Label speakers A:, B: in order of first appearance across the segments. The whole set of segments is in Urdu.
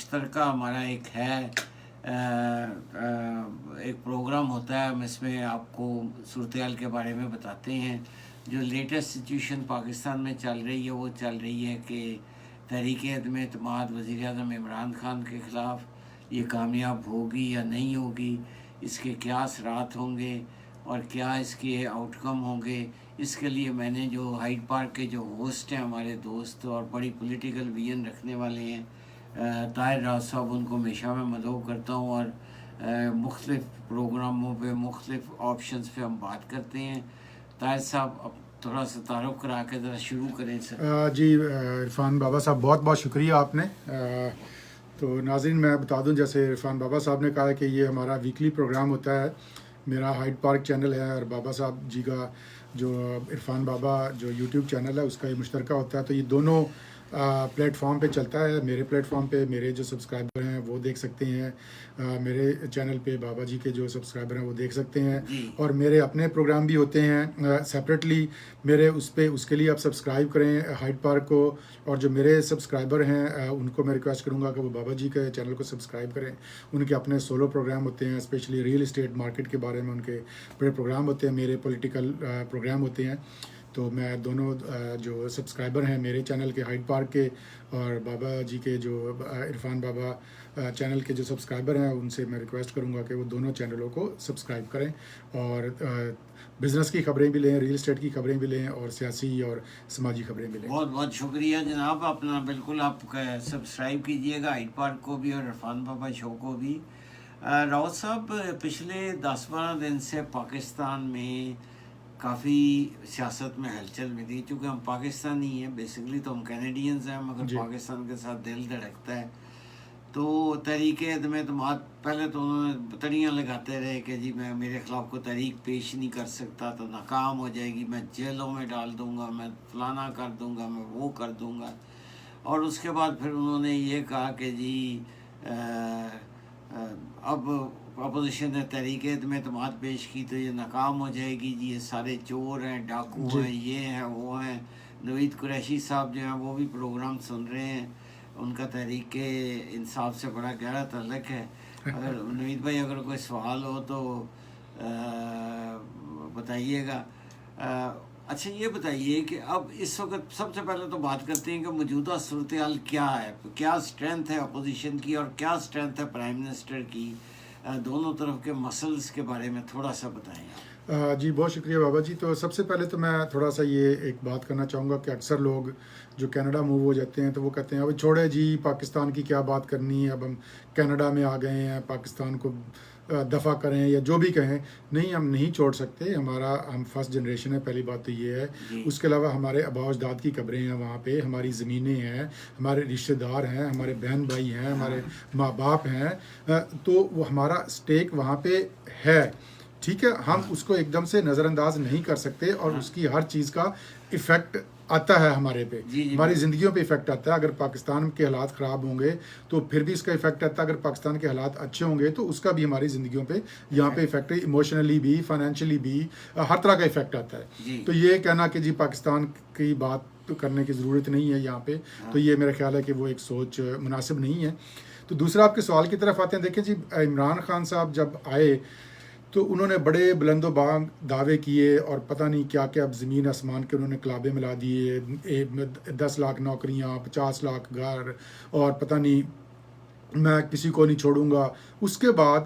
A: مشترکہ ہمارا ایک ہے ایک پروگرام ہوتا ہے، ہم اس میں آپ کو صورتحال کے بارے میں بتاتے ہیں. جو لیٹسٹ سچویشن پاکستان میں چل رہی ہے وہ چل رہی ہے کہ تحریک عدم اعتماد وزیر اعظم عمران خان کے خلاف یہ کامیاب ہوگی یا نہیں ہوگی، اس کے کیا اثرات ہوں گے اور کیا اس کے آؤٹ کم ہوں گے. اس کے لیے میں نے جو ہائیڈ پارک کے جو ہوسٹ ہیں ہمارے دوست اور بڑی پولیٹیکل ویژن رکھنے والے ہیں طاہر راز صاحب، ان کو ہمیشہ میں مدعو کرتا ہوں اور مختلف پروگراموں پہ مختلف آپشنز پہ ہم بات کرتے ہیں. طاہر صاحب اب تھوڑا سا تعارف کرا کے ذرا شروع کریں سر.
B: جی عرفان بابا صاحب بہت بہت شکریہ آپ نے. تو ناظرین میں بتا دوں، جیسے عرفان بابا صاحب نے کہا کہ یہ ہمارا ویکلی پروگرام ہوتا ہے. میرا ہائیڈ پارک چینل ہے اور بابا صاحب جی کا جو عرفان بابا جو یوٹیوب چینل ہے اس کا یہ مشترکہ ہوتا ہے. تو یہ دونوں پلیٹ فارم پہ چلتا ہے. میرے پلیٹ فارم پہ میرے جو سبسکرائبر ہیں وہ دیکھ سکتے ہیں، میرے چینل پہ بابا جی کے جو سبسکرائبر ہیں وہ دیکھ سکتے ہیں. اور میرے اپنے پروگرام بھی ہوتے ہیں سیپریٹلی میرے اس کے لیے آپ سبسکرائب کریں ہائیڈ پارک کو. اور جو میرے سبسکرائبر ہیں ان کو میں ریکویسٹ کروں گا کہ وہ بابا جی کے چینل کو سبسکرائب کریں. ان کے اپنے سولو پروگرام ہوتے ہیں، اسپیشلی ریئل اسٹیٹ مارکیٹ کے بارے میں ان کے بڑے پروگرام ہوتے ہیں، میرے پولیٹیکل پروگرام ہوتے ہیں. تو میں دونوں جو سبسکرائبر ہیں میرے چینل کے ہائیڈ پارک کے اور بابا جی کے جو عرفان بابا چینل کے جو سبسکرائبر ہیں ان سے میں ریکویسٹ کروں گا کہ وہ دونوں چینلوں کو سبسکرائب کریں اور بزنس کی خبریں بھی لیں، ریئل اسٹیٹ کی خبریں بھی لیں اور سیاسی اور سماجی خبریں بھی لیں.
A: بہت بہت شکریہ جناب. اپنا بالکل آپ سبسکرائب کیجئے گا ہائیڈ پارک کو بھی اور عرفان بابا شو کو بھی. راؤت صاحب پچھلے 10-12 دن سے پاکستان میں کافی سیاست میں ہلچل میں تھی. چونکہ ہم پاکستانی ہیں، بیسیکلی تو ہم کینیڈینز ہیں، مگر پاکستان کے ساتھ دل دھڑکتا ہے. تو تحریک عدم اعتماد پہلے تو انہوں نے تڑیاں لگاتے رہے کہ جی میں میرے خلاف کوئی تحریک پیش نہیں کر سکتا تو ناکام ہو جائے گی، میں جیلوں میں ڈال دوں گا، میں فلانا کر دوں گا، میں وہ کر دوں گا. اور اس کے بعد پھر انہوں نے یہ کہا کہ جی اب اپوزیشن نے تحریک عدم اعتماد پیش کی تو یہ ناکام ہو جائے گی، جی یہ سارے چور ہیں، ڈاکو ہیں، یہ ہیں وہ ہیں. نوید قریشی صاحب جو ہیں وہ بھی پروگرام سن رہے ہیں، ان کا تحریک انصاف سے بڑا گہرا تعلق ہے. اگر نوید بھائی اگر کوئی سوال ہو تو بتائیے گا. اچھا یہ بتائیے کہ اب اس وقت سب سے پہلے تو بات کرتے ہیں کہ موجودہ صورتحال کیا ہے، کیا اسٹرینتھ ہے اپوزیشن کی اور کیا اسٹرینتھ ہے پرائم منسٹر کی. دونوں طرف کے مسلز کے بارے میں تھوڑا سا بتائیں.
B: جی بہت شکریہ بابا جی. تو سب سے پہلے تو میں تھوڑا سا یہ ایک بات کرنا چاہوں گا کہ اکثر لوگ جو کینیڈا موو ہو جاتے ہیں تو وہ کہتے ہیں ابھی چھوڑے جی پاکستان کی کیا بات کرنی ہے، اب ہم کینیڈا میں آ گئے ہیں، پاکستان کو دفع کریں یا جو بھی کہیں. نہیں، ہم نہیں چھوڑ سکتے. ہم فرسٹ جنریشن ہے، پہلی بات تو یہ ہے. اس کے علاوہ ہمارے آباء و اجداد کی قبریں ہیں وہاں پہ، ہماری زمینیں ہیں، ہمارے رشتہ دار ہیں، ہمارے بہن بھائی ہیں، ہمارے ماں باپ ہیں. تو وہ ہمارا اسٹیک وہاں پہ ہے. ٹھیک ہے، ہم اس کو ایک دم سے نظر انداز نہیں کر سکتے اور اس کی ہر چیز کا ایفیکٹ آتا ہے ہمارے پہ، ہماری زندگیوں پہ ایفیکٹ آتا ہے. اگر پاکستان کے حالات خراب ہوں گے تو پھر بھی اس کا ایفیکٹ آتا ہے، اگر پاکستان کے حالات اچھے ہوں گے تو اس کا بھی ہماری زندگیوں پہ یہاں پہ ایفیکٹ ہے، ایموشنلی بھی، فائنینشلی بھی، ہر طرح کا ایفیکٹ آتا ہے. تو یہ کہنا کہ جی پاکستان کی بات کرنے کی ضرورت نہیں ہے یہاں پہ، تو یہ میرا خیال ہے کہ وہ ایک سوچ مناسب نہیں ہے. تو دوسرا آپ کے سوال کی طرف آتے ہیں. دیکھیں جی عمران خان صاحب جب آئے تو انہوں نے بڑے بلند و بانگ دعوے کیے اور پتہ نہیں کیا کیا زمین آسمان کے انہوں نے کلابے ملا دیے، 10 لاکھ نوکریاں، 50 لاکھ گھر اور پتہ نہیں میں کسی کو نہیں چھوڑوں گا. اس کے بعد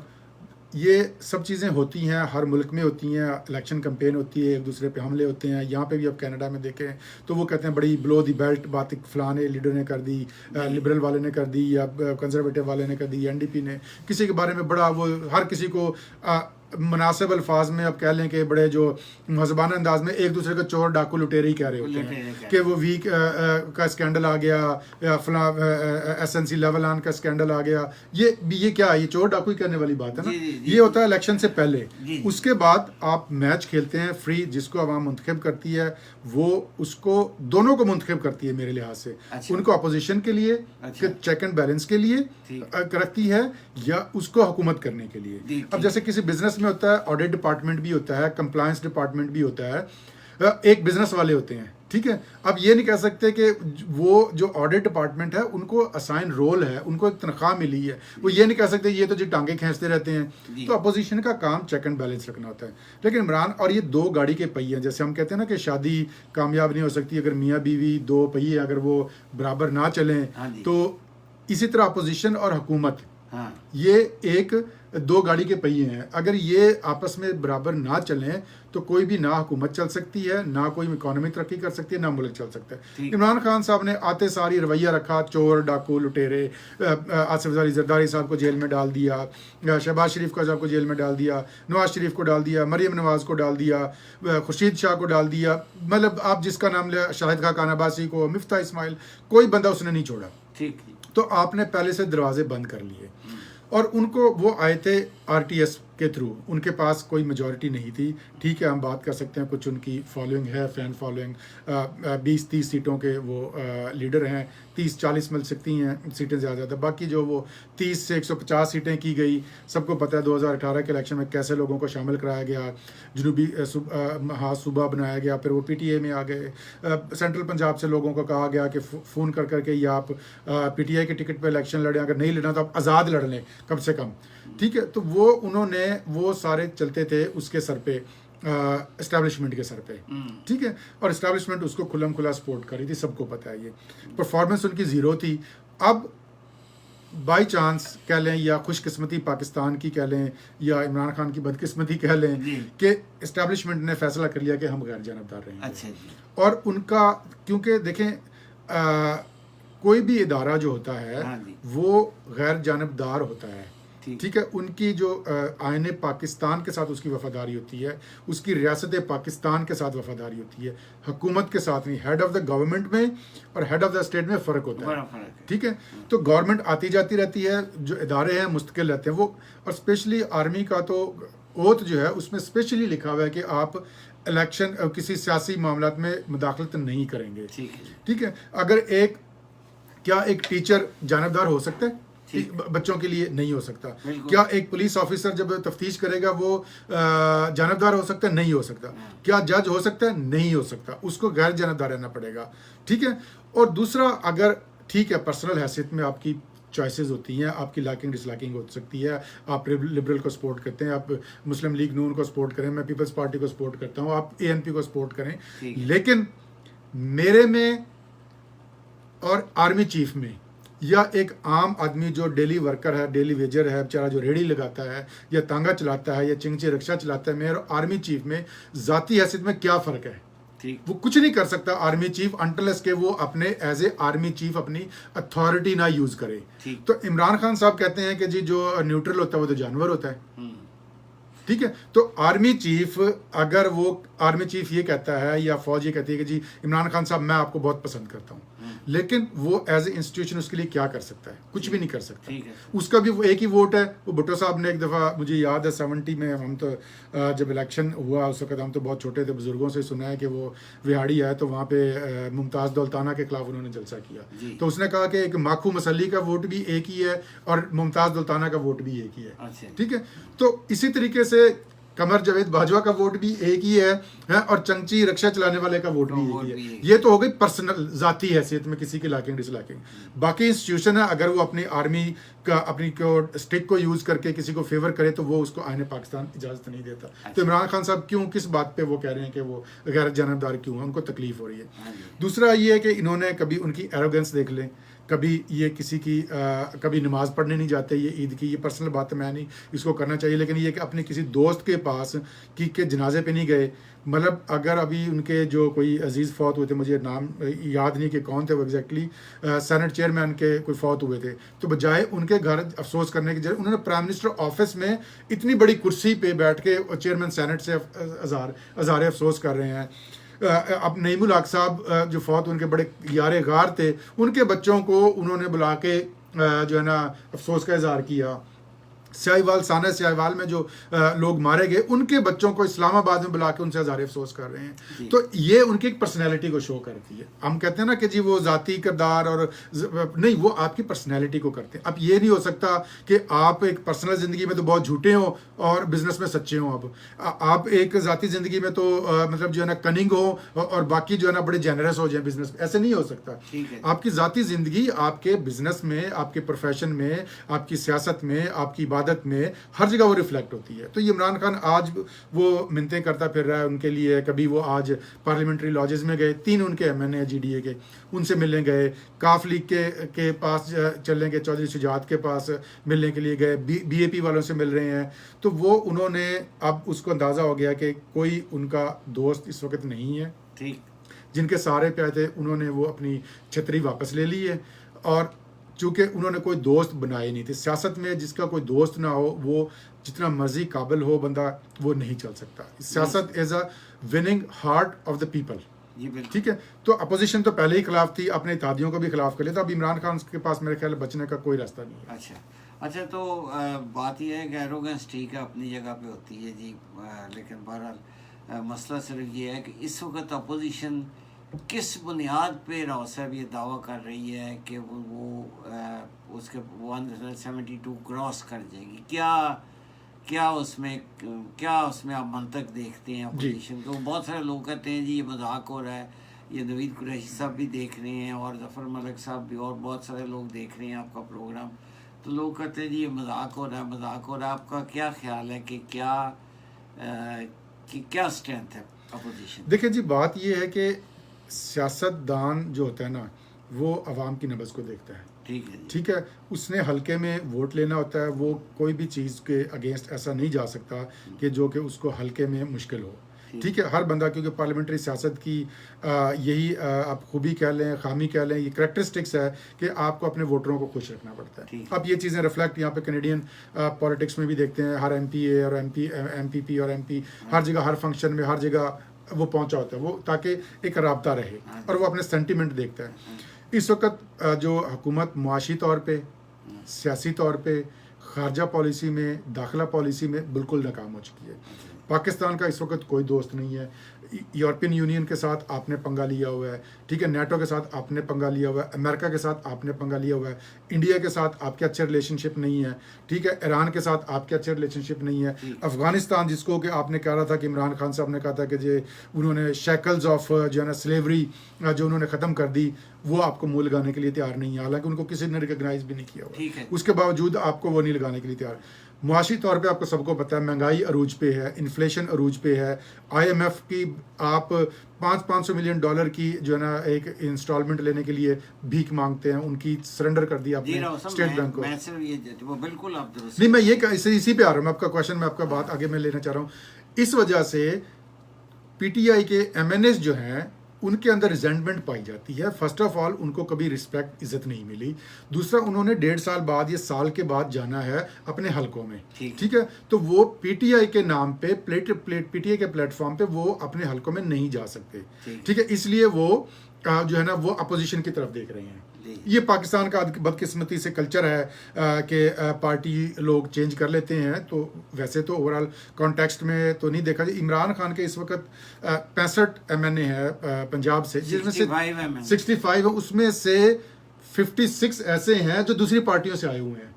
B: یہ سب چیزیں ہوتی ہیں، ہر ملک میں ہوتی ہیں، الیکشن کمپین ہوتی ہے، ایک دوسرے پہ حملے ہوتے ہیں. یہاں پہ بھی اب کینیڈا میں دیکھیں تو وہ کہتے ہیں بڑی بلو دی بیلٹ بات فلانے لیڈر نے کر دی، لبرل والے نے کر دی یا کنزرویٹو والے نے کر دی، این ڈی پی نے کسی کے بارے میں بڑا وہ ہر کسی کو مناسب الفاظ میں اب کہہ لیں کہ بڑے جو مہذبانہ انداز میں ایک دوسرے کو چور ڈاکو لٹیرے ہی کہہ رہے ہوتے ہیں کہ وہ ویک کا اسکینڈل آ گیا یا فلاں S N C Lavalin کا اسکینڈل آ گیا. یہ کیا ہے؟ یہ چور ڈاکو ہی کرنے والی بات ہے نا. یہ ہوتا ہے الیکشن سے پہلے. اس کے بعد آپ میچ کھیلتے ہیں فری، جس کو عوام منتخب کرتی ہے وہ اس کو دونوں کو منتخب کرتی ہے میرے لحاظ سے. ان کو اپوزیشن کے لیے چیک اینڈ بیلنس کے لیے رکھتی ہے یا اس کو حکومت کرنے کے لیے. اب جیسے کسی بزنس ہوتا ہے آڈٹ ڈپارٹمنٹ بھی ہوتا ہے، کمپلائنس ڈپارٹمنٹ بھی ہوتا ہے. ایک بزنس والے ہوتے ہیں ٹھیک ہے. اب یہ نہیں کہہ سکتے کہ وہ جو آڈٹ ڈپارٹمنٹ ہے ان کو اسائن رول ہے, ان کو ایک تنخواہ ملی ہے, وہ یہ نہیں کہہ سکتے یہ تو جی ٹانگیں کھینچتے رہتے ہیں. تو اپوزیشن کا کام چیک اینڈ بیلنس رکھنا ہوتا ہے. لیکن عمران, اور یہ دو گاڑی کے پہیے ہیں, جیسے ہم کہتے ہیں نا کہ شادی کامیاب نہیں ہو سکتی اگر میاں بیوی دو پہیے اگر وہ برابر نہ چلیں, تو اسی طرح اپوزیشن اور حکومت یہ ایک دو گاڑی کے پہیے ہیں. اگر یہ آپس میں برابر نہ چلیں تو کوئی بھی نہ حکومت چل سکتی ہے, نہ کوئی اکانومی ترقی کر سکتی ہے, نہ ملک چل سکتا ہے. عمران خان صاحب نے آتے ساری رویہ رکھا, چور ڈاکو لٹیرے, آصف زاری زرداری صاحب کو جیل میں ڈال دیا, شہباز شریف صاحب کو جیل میں ڈال دیا, نواز شریف کو ڈال دیا, مریم نواز کو ڈال دیا, خورشید شاہ کو ڈال دیا, مطلب آپ جس کا نام لیا, شاہد خاقان عباسی کو, مفتاح اسماعیل, کوئی بندہ اس نے نہیں چھوڑا. تو آپ نے پہلے سے دروازے بند کر لیے. اور ان کو وہ آئے تھے آر ٹی ایس کے تھرو, ان کے پاس کوئی میجورٹی نہیں تھی. ٹھیک ہے, ہم بات کر سکتے ہیں کچھ ان کی فالوئنگ ہے, فین فالوئنگ, 20-30 سیٹوں کے وہ لیڈر ہیں, 30-40 مل سکتی ہیں سیٹیں زیادہ. باقی جو وہ 30 سے 150 سیٹیں کی گئی, سب کو پتہ ہے 2018 کے الیکشن میں کیسے لوگوں کو شامل کرایا گیا, جنوبی صوبہ بنایا گیا, پھر وہ پی ٹی اے میں آ گئے. سینٹرل پنجاب سے لوگوں کو کہا گیا کہ فون کر کے یا آپ پی ٹی اے کے ٹکٹ پہ الیکشن لڑیں, اگر نہیں لڑنا تو آپ آزاد لڑ لیں کم سے کم. ٹھیک ہے, تو وہ انہوں نے وہ سارے چلتے تھے اس کے سر پہ, اسٹیبلشمنٹ کے سر پہ. ٹھیک ہے, اور اسٹیبلشمنٹ اس کو کھلم کھلا سپورٹ کر رہی تھی, سب کو پتہ ہے. یہ پرفارمنس ان کی زیرو تھی. اب بائی چانس کہہ لیں یا خوش قسمتی پاکستان کی کہہ لیں یا عمران خان کی بدقسمتی کہہ لیں کہ اسٹیبلشمنٹ نے فیصلہ کر لیا کہ ہم غیر جانبدار رہیں گے. اور ان کا, کیونکہ دیکھیں کوئی بھی ادارہ جو ہوتا ہے وہ غیر جانبدار ہوتا ہے. ٹھیک ہے, ان کی جو آئین پاکستان کے ساتھ اس کی وفاداری ہوتی ہے, اس کی ریاست پاکستان کے ساتھ وفاداری ہوتی ہے, حکومت کے ساتھ نہیں. ہیڈ آف دا گورنمنٹ میں اور ہیڈ آف دا اسٹیٹ میں فرق ہوتا ہے. ٹھیک ہے, تو گورنمنٹ آتی جاتی رہتی ہے, جو ادارے ہیں مستقل رہتے ہیں وہ. اور اسپیشلی آرمی کا تو اوتھ جو ہے اس میں اسپیشلی لکھا ہوا ہے کہ آپ الیکشن کسی سیاسی معاملات میں مداخلت نہیں کریں گے. ٹھیک ہے, اگر کیا ایک ٹیچر جانبدار ہو سکتا ہے؟ بچوں کے لیے نہیں ہو سکتا. کیا ایک پولیس آفیسر جب تفتیش کرے گا وہ جانبدار ہو سکتا ہے؟ نہیں ہو سکتا. کیا جج ہو سکتا ہے؟ نہیں ہو سکتا. اس کو غیر جانبدار رہنا پڑے گا. ٹھیک ہے, اور دوسرا اگر ٹھیک ہے پرسنل حیثیت میں آپ کی چوائسیز ہوتی ہیں, آپ کی لائکنگ ڈس لائکنگ ہو سکتی ہے, آپ لبرل کو سپورٹ کرتے ہیں, آپ مسلم لیگ نون کو سپورٹ کریں, میں پیپلز پارٹی کو سپورٹ کرتا ہوں, آپ اے این پی کو سپورٹ کریں, لیکن میرے میں اور آرمی چیف میں یا ایک عام آدمی جو ڈیلی ورکر ہے, ڈیلی ویجر ہے بیچارہ, جو ریڑھی لگاتا ہے یا تانگا چلاتا ہے یا چنگچی رکشہ چلاتا ہے, میرے اور آرمی چیف میں ذاتی حیثیت میں کیا فرق ہے؟ وہ کچھ نہیں کر سکتا آرمی چیف انٹلس کہ وہ اپنے ایز اے آرمی چیف اپنی اتھارٹی نہ یوز کرے. تو عمران خان صاحب کہتے ہیں کہ جی جو نیوٹرل ہوتا ہے وہ تو جانور ہوتا ہے. ٹھیک ہے, تو آرمی چیف, اگر وہ آرمی چیف یہ کہتا ہے یا فوج یہ کہتی ہے کہ جی عمران خان صاحب میں آپ کو بہت پسند کرتا ہوں, لیکن وہ ایز اے انسٹیٹیوشن اس کے لیے کیا کر سکتا ہے؟ کچھ بھی نہیں کر سکتا. اس کا بھی وہ ایک ہی ووٹ ہے. وہ بھٹو صاحب نے ایک دفعہ, مجھے یاد ہے 70 میں, ہم تو جب الیکشن ہوا اس وقت ہم تو بہت چھوٹے تھے, بزرگوں سے سنا ہے کہ وہ وہاڑی آئے تو وہاں پہ ممتاز دولتانہ کے خلاف انہوں نے جلسہ کیا. تو اس نے کہا کہ ایک ماکھو مسلی کا ووٹ بھی ایک ہی ہے اور ممتاز دولتانہ کا ووٹ بھی ایک ہی ہے. ٹھیک ہے, تو اسی طریقے سے قمر جاوید باجوہ کا ووٹ بھی ایک ہی ہے اور چنگچی رکشہ چلانے والے کا ووٹ بھی ایک ہی ہے. یہ تو ہو گئی پرسنل ذاتی حیثیت میں کسی کی لائکنگ ڈس لائکنگ. باقی انسٹیٹیوشن ہے, اگر وہ اپنی آرمی کا اپنی اسٹک کو یوز کر کے کسی کو فیور کرے تو وہ اس کو آئین پاکستان اجازت نہیں دیتا. تو عمران خان صاحب کیوں, کس بات پہ وہ کہہ رہے ہیں کہ وہ غیر جانبدار کیوں ہیں؟ ان کو تکلیف ہو رہی ہے. دوسرا یہ ہے کہ انہوں نے کبھی ان کی ایروگنس دیکھ لیں, کبھی یہ کسی کی کبھی نماز پڑھنے نہیں جاتے, یہ عید کی, یہ پرسنل بات ہے, میں نہیں اس کو کرنا چاہیے, لیکن یہ کہ اپنے کسی دوست کے پاس کے جنازے پہ نہیں گئے. مطلب اگر ابھی ان کے جو کوئی عزیز فوت ہوئے تھے, مجھے نام یاد نہیں کہ کون تھے وہ ایگزیکٹلی, سینٹ چیئرمین کے کوئی فوت ہوئے تھے, تو بجائے ان کے گھر افسوس کرنے کی انہوں نے پرائم منسٹر آفس میں اتنی بڑی کرسی پہ بیٹھ کے چیئرمین سینٹ سے ہزارے افسوس کر رہے ہیں. اب نعیم الحق صاحب جو فوت ان کے بڑے یار غار تھے, ان کے بچوں کو انہوں نے بلا کے جو ہے نا افسوس کا اظہار کیا. سیاہیوال سانحہ سیاہیوال میں جو لوگ مارے گئے ان کے بچوں کو اسلام آباد میں بلا کے ان سے ہزار افسوس کر رہے ہیں. تو یہ ان کی ایک پرسنالٹی کو شو کرتی ہے. ہم کہتے ہیں نا کہ جی وہ ذاتی کردار اور نہیں، وہ آپ کی پرسنالٹی کو کرتے ہیں. اب یہ نہیں ہو سکتا کہ آپ ایک پرسنل زندگی میں تو بہت جھوٹے ہوں اور بزنس میں سچے ہوں. اب آپ ایک ذاتی زندگی میں تو مطلب جو ہے نا کننگ ہو اور باقی جو ہے نا بڑے جینرس ہو جائیں بزنس میں. ایسے نہیں ہو سکتا. آپ کی ذاتی زندگی آپ کے بزنس میں، آپ کے پروفیشن میں، آپ کی سیاست میں، آپ کی عبادت میں، ہر جگہ وہ ریفلیکٹ ہوتی ہے. تو یہ عمران خان آج وہ منتیں کرتا پھر رہا ہے ان کے لیے. کبھی وہ آج پارلیمنٹری لاجز میں گئے، 3 ان کے MNA جی ڈی اے کے، ان سے ملنے گئے. کاف لیگ کے پاس چلنے گئے، چودھری شجاعت کے پاس ملنے کے لیے گئے. BAP والوں سے مل رہے ہیں. تو وہ انہوں نے اب اس کو اندازہ ہو گیا کہ کوئی ان کا دوست اس وقت نہیں ہے. جن کے سارے پہ تھے انہوں نے وہ اپنی چھتری واپس لے لی ہے. اور چونکہ انہوں نے کوئی دوست بنائے نہیں تھے. سیاست میں جس کا کوئی دوست نہ ہو وہ جتنا مرضی قابل ہو بندہ، وہ نہیں چل سکتا. سیاست is a winning heart of the people. ٹھیک ہے. تو اپوزیشن تو پہلے ہی خلاف تھی، اپنے اتحادیوں کو بھی خلاف کر لیا تھا. اب عمران خان کے پاس میرے خیال بچنے کا کوئی راستہ نہیں ہے.
A: اچھا تو بات یہ ہے کہ ایروگنس ٹھیک ہے اپنی جگہ پہ ہوتی ہے جی، لیکن بہرحال مسئلہ صرف یہ ہے کہ اس وقت اپوزیشن کس بنیاد پہ راؤ صاحب یہ دعویٰ کر رہی ہے کہ وہ اس کے 172 کراس کر جائے گی. کیا اس میں آپ منطق دیکھتے ہیں اپوزیشن کو؟ بہت سارے لوگ کہتے ہیں جی یہ مذاق ہو رہا ہے. یہ نوید قریشی صاحب بھی دیکھ رہے ہیں اور ظفر ملک صاحب بھی، اور بہت سارے لوگ دیکھ رہے ہیں آپ کا پروگرام. تو لوگ کہتے ہیں جی یہ مذاق ہو رہا ہے. آپ کا کیا خیال ہے کہ کیا اسٹرینتھ ہے اپوزیشن؟
B: دیکھیں جی، بات یہ ہے کہ سیاست دان جو ہوتا ہے نا وہ عوام کی نبض کو دیکھتا ہے. ٹھیک ہے. اس نے حلقے میں ووٹ لینا ہوتا ہے. وہ کوئی بھی چیز کے اگینسٹ ایسا نہیں جا سکتا کہ جو کہ اس کو حلقے میں مشکل ہو. ٹھیک ہے. ہر بندہ، کیونکہ پارلیمنٹری سیاست کی یہی آپ خوبی کہہ لیں، خامی کہہ لیں، یہ کریکٹرسٹکس ہے کہ آپ کو اپنے ووٹروں کو خوش رکھنا پڑتا ہے. اب یہ چیزیں ریفلیکٹ یہاں پہ کینیڈین پالیٹکس میں بھی دیکھتے ہیں. ہر MPA اور MPP اور MP ہر جگہ، ہر فنکشن میں، ہر جگہ وہ پہنچا ہوتا ہے، وہ تاکہ ایک رابطہ رہے اور وہ اپنے سینٹیمنٹ دیکھتا ہے. اس وقت جو حکومت معاشی طور پہ، سیاسی طور پہ، خارجہ پالیسی میں، داخلہ پالیسی میں بالکل ناکام ہو چکی ہے. پاکستان کا اس وقت کوئی دوست نہیں ہے. یورپین یونین کے ساتھ آپ نے پنگا لیا ہوا ہے. ٹھیک ہے. نیٹو کے ساتھ آپ نے پنگا لیا ہوا ہے. امریکہ کے ساتھ آپ نے پنگا لیا ہوا ہے. انڈیا کے ساتھ آپ کے اچھے ریلیشن شپ نہیں ہے. ٹھیک ہے. ایران کے ساتھ آپ کے اچھے ریلیشن شپ نہیں ہے. افغانستان جس کو کہ آپ نے کہا رہا تھا کہ عمران خان صاحب نے کہا تھا کہ انہوں نے شیکلز آف جو ہے نا سلیوری جو انہوں نے ختم کر دی، وہ آپ کو منہ لگانے کے لیے تیار نہیں ہے. حالانکہ ان کو کسی نے ریکگنائز بھی نہیں کیا ہوا، اس کے باوجود آپ کو وہ نہیں لگانے کے لیے تیار. معاشی طور پہ آپ کو سب کو پتہ ہے مہنگائی عروج پہ ہے، انفلیشن عروج پہ ہے. IMF کی آپ $500 ملین کی جو ہے نا ایک انسٹالمنٹ لینے کے لیے بھیک مانگتے ہیں. ان کی سرنڈر کر دی آپ نے اسٹیٹ بینک کو.
A: بالکل آپ
B: نہیں، میں یہ اسی پہ آ رہا ہوں. میں آپ کا کوشچن، میں آپ کا بات آگے میں لینا چاہ رہا ہوں. اس وجہ سے PTI کے MNAs جو ہیں ان کے اندر ریزنٹمنٹ پائی جاتی ہے. فرسٹ آف آل ان کو کبھی رسپیکٹ، عزت نہیں ملی. دوسرا، انہوں نے 1.5 سال بعد، یہ سال کے بعد جانا ہے اپنے حلقوں میں. ٹھیک ہے. تو وہ PTI کے نام پہ، PTI کے پلیٹ فارم پہ وہ اپنے حلقوں میں نہیں جا سکتے. ٹھیک ہے. اس لیے وہ جو ہے نا وہ اپوزیشن کی طرف دیکھ رہے ہیں. یہ پاکستان کا بدقسمتی سے کلچر ہے کہ پارٹی لوگ چینج کر لیتے ہیں. تو ویسے تو اوورال کانٹیکسٹ میں تو نہیں دیکھا. عمران خان کے اس وقت 65 MNA ہے پنجاب سے، جس میں سے 65 ہے، اس میں سے 56 ایسے ہیں جو دوسری پارٹیوں سے آئے ہوئے ہیں.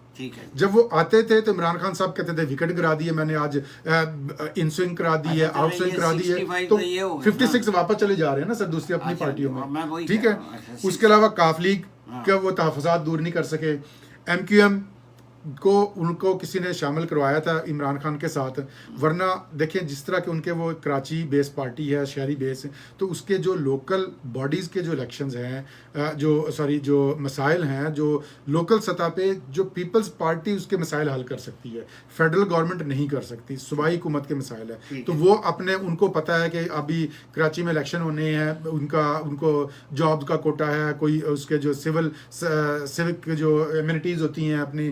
B: جب وہ آتے تھے تو عمران خان صاحب کہتے تھے وکٹ گرا دی ہے میں نے، آج ان سوئنگ کرا دی ہے، آؤٹ سوئنگ کرا دی ہے. تو 56 واپس چلے جا رہے ہیں نا سر دوسری اپنی پارٹیوں میں. ٹھیک ہے. اس کے علاوہ کاف لیگ کہ وہ تحفظات دور نہیں کر سکے. MQM کو ان کو کسی نے شامل کروایا تھا عمران خان کے ساتھ. ورنہ دیکھیں جس طرح کہ ان کے وہ کراچی بیس پارٹی ہے، شہری بیس، تو اس کے جو لوکل باڈیز کے جو الیکشنز ہیں، جو مسائل ہیں، جو لوکل سطح پہ جو پیپلز پارٹی اس کے مسائل حل کر سکتی ہے، فیڈرل گورنمنٹ نہیں کر سکتی. صوبائی حکومت کے مسائل ہے. تو وہ ان کو پتہ ہے کہ ابھی کراچی میں الیکشن ہونے ہیں، ان کو جاب کا کوٹا ہے، کوئی اس کے جو سیوک جو ایمینٹیز ہوتی ہیں، اپنی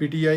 B: PTI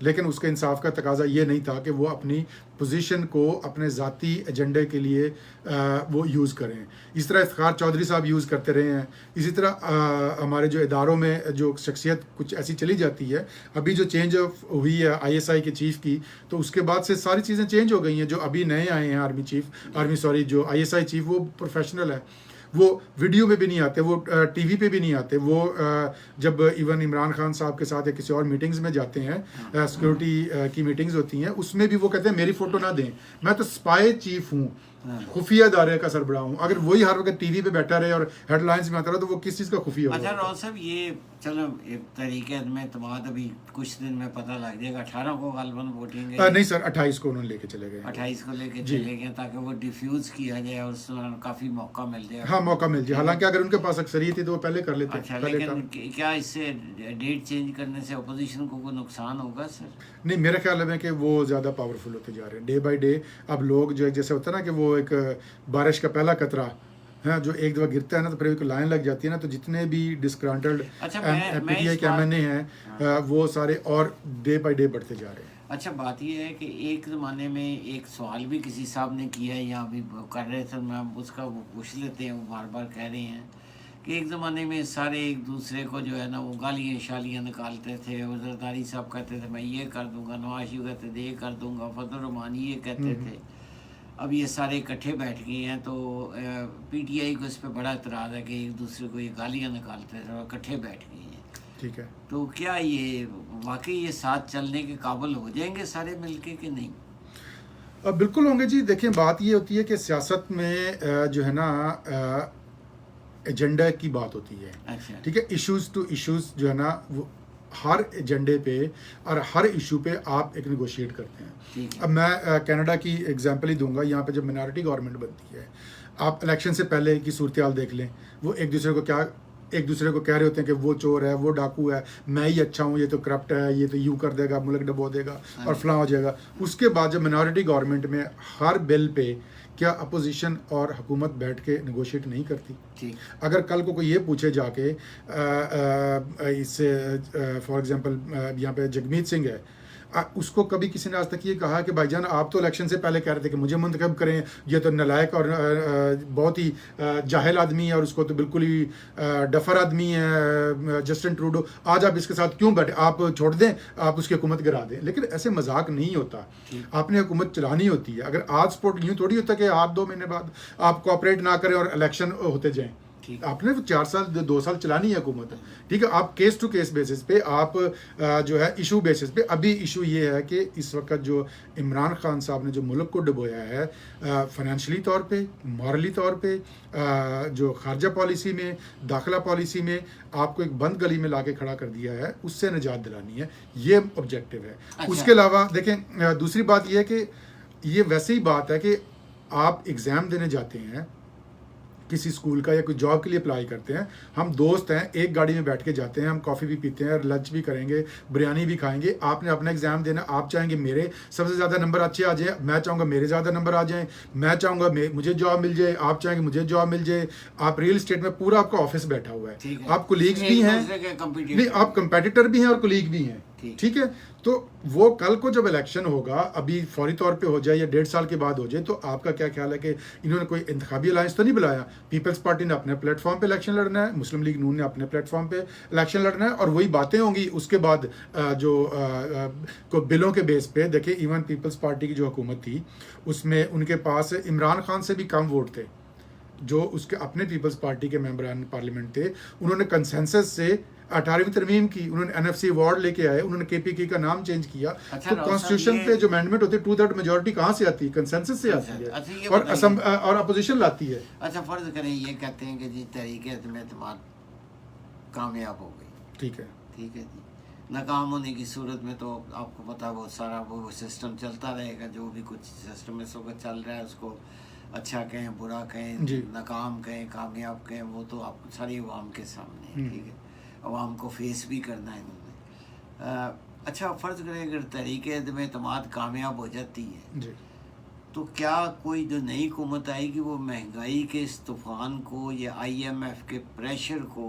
B: لیکن اس کے انصاف کا تقاضا یہ نہیں تھا کہ وہ اپنی پوزیشن کو اپنے ذاتی ایجنڈے کے لیے وہ یوز کریں. اس طرح افتخار چودھری صاحب یوز کرتے رہے ہیں. اسی طرح ہمارے جو اداروں میں جو شخصیت کچھ ایسی چلی جاتی ہے, ابھی جو چینج ہوئی ہے ISI کے چیف کی, تو اس کے بعد سے ساری چیزیں چینج ہو گئی ہیں. جو ابھی نئے آئے ہیں جو ISI چیف, وہ پروفیشنل ہے, وہ ویڈیو میں بھی نہیں آتے, وہ ٹی وی پہ بھی نہیں آتے. وہ جب ایون عمران خان صاحب کے ساتھ یا کسی اور میٹنگز میں جاتے ہیں, سیکورٹی کی میٹنگز ہوتی ہیں, اس میں بھی وہ کہتے ہیں میری فوٹو نہ دیں, میں تو اسپائی چیف ہوں, خفیہ ادارے کا سربراہ ہوں. اگر وہی ہر وقت ٹی وی پہ بیٹھا رہے اور ہیڈ لائنز میں آتا رہا تو وہ کس چیز کا خفیہ ہوگا؟
A: اچھا راؤ صاحب, یہ چلو ایک طریقے میں اعتماد ابھی کچھ دن میں پتہ لگ جائے گا. 18 کو غالباً ووٹنگ ہے.
B: نہیں سر, 28 کو انہوں نے لے کے چلے گئے.
A: 28 کو لے کے چلے گئے تاکہ وہ ڈیفیوز کیا جائے اور اس دوران کافی موقع مل جائے.
B: ہاں, موقع مل جائے. حالانکہ اگر ان کے پاس اکثریت تھی تو وہ پہلے کر لیتے.
A: اچھا, لیکن کیا اس سے ڈیٹ چینج کرنے سے اپوزیشن کو کوئی نقصان ہوگا سر؟
B: نہیں, میرا خیال ہے کہ وہ زیادہ پاورفل ہوتے جا رہے ہیں ڈے بائی ڈے. اب لوگ جو جیسے ہوتا ہے نا کہ وہ ایک بارش کا پہلا قطرہ ہے جو ایک دفعہ گرتا ہے نا تو پھر ایک لائن لگ جاتی ہے نا, تو جتنے بھی ڈسگرانٹڈ PTI کے MNA ہیں وہ سارے اور ڈے بائی ڈے بڑھتے جا رہے ہیں.
A: اچھا, بات یہ ہے کہ ایک زمانے میں ایک سوال بھی کسی صاحب نے کیا ہے یا ابھی کر رہے تھے, میں اس کا وہ پوچھ لیتے ہیں. وہ بار بار کہہ رہے ہیں کہ ایک زمانے میں سارے ایک دوسرے کو جو ہے نا وہ گالیاں شالیاں نکالتے تھے. زرداری صاحب کہتے تھے میں یہ کر دوں گا, نواز شریف کہتے تھے یہ کر دوں گا, فضل الرحمان یہ کہتے تھے. اب یہ سارے اکٹھے بیٹھ گئے ہیں تو PTI کو اس پہ بڑا اعتراض ہے کہ ایک دوسرے کو یہ گالیاں نکالتے تھے اور اکٹھے بیٹھ گئے ہیں.
B: ٹھیک ہے,
A: تو کیا یہ واقعی یہ ساتھ چلنے کے قابل ہو جائیں گے سارے مل کے کہ نہیں؟
B: بالکل ہوں گے جی. دیکھیں, بات یہ ہوتی ہے کہ سیاست میں جو ہے نا ایجنڈا کی بات ہوتی ہے.
A: اچھا,
B: ٹھیک ہے, ایشوز ٹو ایشوز جو ہے نا وہ ہر ایجنڈے پہ اور ہر ایشو پہ آپ ایک نیگوشیٹ کرتے ہیں. اب میں کینیڈا کی ایگزامپل ہی دوں گا. یہاں پہ جب منارٹی گورنمنٹ بنتی ہے, آپ الیکشن سے پہلے کی صورتحال دیکھ لیں. وہ ایک دوسرے کو کہہ رہے ہوتے ہیں کہ وہ چور ہے, وہ ڈاکو ہے, میں ہی اچھا ہوں, یہ تو کرپٹ ہے, یہ تو یوں کر دے گا, ملک ڈبو دے گا اور فلاں ہو جائے گا. اس کے بعد جب منارٹی گورنمنٹ میں ہر بل پہ کیا اپوزیشن اور حکومت بیٹھ کے نیگوشیٹ نہیں کرتی؟ اگر کل کو کوئی یہ پوچھے جا کے اس سے فار ایگزامپل یہاں پہ جگمیت سنگھ ہے, اس کو کبھی کسی نے آج تک یہ کہا کہ بھائی جان آپ تو الیکشن سے پہلے کہہ رہے تھے کہ مجھے منتخب کریں, یہ تو نالائق اور بہت ہی جاہل آدمی ہے اور اس کو تو بالکل ہی ڈفر آدمی ہے جسٹن ٹروڈو, آج آپ اس کے ساتھ کیوں بیٹھے, آپ چھوڑ دیں, آپ اس کی حکومت گرا دیں. لیکن ایسے مذاق نہیں ہوتا, آپ نے حکومت چلانی ہوتی ہے. اگر آج سپورٹ یوں تھوڑی ہوتا کہ آپ 2 مہینے بعد آپ کوآپریٹ نہ کریں اور الیکشن ہوتے جائیں. آپ نے 4 سال 2 سال چلانی ہے حکومت. ٹھیک ہے, آپ کیس ٹو کیس بیسس پہ, آپ جو ہے ایشو بیسس پہ. ابھی ایشو یہ ہے کہ اس وقت جو عمران خان صاحب نے جو ملک کو ڈبویا ہے فائنینشلی طور پہ, مورلی طور پہ, جو خارجہ پالیسی میں, داخلہ پالیسی میں آپ کو ایک بند گلی میں لا کے کھڑا کر دیا ہے, اس سے نجات دلانی ہے. یہ آبجیکٹو ہے. اس کے علاوہ دیکھیں, دوسری بات یہ ہے کہ یہ ویسے ہی بات ہے کہ آپ ایگزام دینے جاتے ہیں کسی اسکول کا یا کوئی جاب کے لیے اپلائی کرتے ہیں, ہم دوست ہیں, ایک گاڑی میں بیٹھ کے جاتے ہیں, ہم کافی بھی پیتے ہیں, لنچ بھی کریں گے, بریانی بھی کھائیں گے. آپ نے اپنا ایگزام دینا, آپ چاہیں گے میرے سب سے زیادہ نمبر اچھے آ جائیں, میں چاہوں گا میرے زیادہ نمبر آ جائیں, میں چاہوں گا مجھے جاب مل جائے, آپ چاہیں گے مجھے جاب مل جائے. آپ ریئل اسٹیٹ میں پورا آپ کا آفس بیٹھا ہوا ہے, آپ کولیگز بھی ہیں, نہیں آپ کمپیٹیٹر بھی ہیں اور کولیگ بھی ہیں. ٹھیک ہے, تو وہ کل کو جب الیکشن ہوگا, ابھی فوری طور پہ ہو جائے یا 1.5 سال کے بعد ہو جائے, تو آپ کا کیا خیال ہے کہ انہوں نے کوئی انتخابی الائنس تو نہیں بلایا؟ پیپلز پارٹی نے اپنے پلیٹ فارم پہ الیکشن لڑنا ہے, مسلم لیگ نون نے اپنے پلیٹ فارم پہ الیکشن لڑنا ہے, اور وہی باتیں ہوں گی. اس کے بعد جو بلوں کے بیس پہ دیکھیں, ایون پیپلز پارٹی کی جو حکومت تھی اس میں ان کے پاس عمران خان سے بھی کم ووٹ تھے. جو اس کے اپنے پیپلز پارٹی کے ممبران پارلیمنٹ تھے, انہوں نے کنسنسس سے 18ویں ترمیم کی, انہوں نے NFC ایوارڈ لے کے آئے, انہوں نے KPK کا نام چینج کیا. تو کانسٹیٹیوشن پہ جو امینڈمنٹ ہوتی ہے 2/3 میجورٹی کہاں سے آتی ہے؟ کنسنسس سے آتی ہے اور اپوزیشن لاتی ہے.
A: اچھا, فرض کریں یہ کہتے ہیں کہ جی تحریک اعتماد کامیاب ہو گئی.
B: ٹھیک ہے
A: جی, ناکام ہونے کی صورت میں تو آپ کو پتا وہ سارا وہ سسٹم چلتا رہے گا. جو بھی کچھ سسٹم اس وقت چل رہا ہے اس کو اچھا کہیں, برا کہیں, ناکام کہیں, کامیاب کہیں, وہ تو آپ ساری عوام کے سامنے ہے. ٹھیک ہے, عوام کو فیس بھی کرنا ہے انہوں نے. اچھا, فرض کریں اگر تحریک اعتماد کامیاب ہو جاتی ہے تو کیا کوئی جو نئی حکومت آئے گی وہ مہنگائی کے اس طوفان کو یا IMF کے پریشر کو